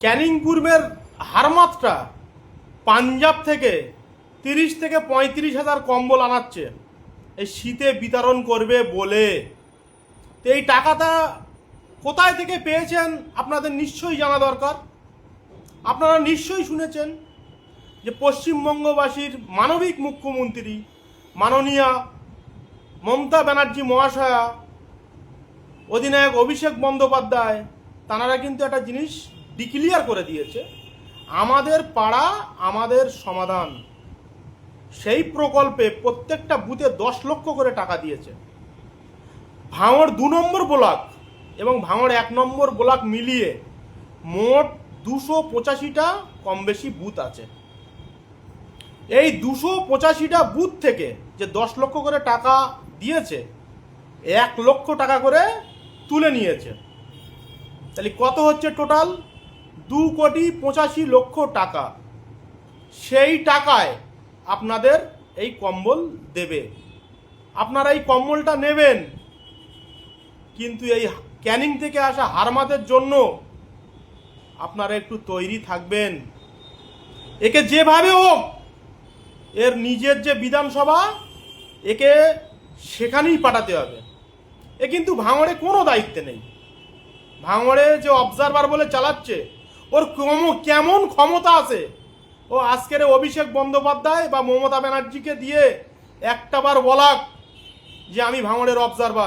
ক্যানিং পূর্বের হারমাত্রা পাঞ্জাব থেকে 30 থেকে 35,000 কম্বল আনাচ্ছে এই শীতে বিতরণ করবে বলে। তো এই টাকাটা কোথায় থেকে পেয়েছেন আপনাদের নিশ্চয়ই জানা দরকার। আপনারা নিশ্চয়ই শুনেছেন যে পশ্চিমবঙ্গবাসীর মানবিক মুখ্যমন্ত্রী মাননীয়া মমতা ব্যানার্জি মহাশয়া, অধিনায়ক অভিষেক বন্দ্যোপাধ্যায়, তাঁরা কিন্তু একটা জিনিস ডিক্লিয়ার করে দিয়েছে, আমাদের পাড়া আমাদের সমাধান। সেই প্রকল্পে প্রত্যেকটা বুথে 10 লক্ষ করে টাকা দিয়েছে। ভাঙড় 2 নম্বর ব্লক এবং ভাঙড় 1 নম্বর ব্লক মিলিয়ে মোট 285টা কম বেশি বুথ আছে। এই 285টা বুথ থেকে যে 10 লক্ষ করে টাকা দিয়েছে, 1 লক্ষ টাকা করে তুলে নিয়েছে। তাহলে কত হচ্ছে টোটাল? 2,85,00,000 টাকা। সেই টাকায় আপনাদের এই কম্বল দেবে, আপনারা এই কম্বলটা নেবেন। কিন্তু এই ক্যানিং থেকে আসা হারমাদের জন্য আপনারা একটু তৈরি থাকবেন। একে যেভাবে হোক, এর নিজের যে বিধানসভা, একে সেখানেই পাঠাতে হবে। এ কিন্তু ভাঙড়ে কোনো দায়িত্বে নেই। ভাঙড়ে যে অবজারভার বলে চালাচ্ছে, ওর কেমন ক্ষমতা আছে? ও আজকের অভিষেক বন্দ্যোপাধ্যায় বা মমতা ব্যানার্জিকে দিয়ে একটাবার বলাক যে আমি ভাঙড়ের অবজারভার।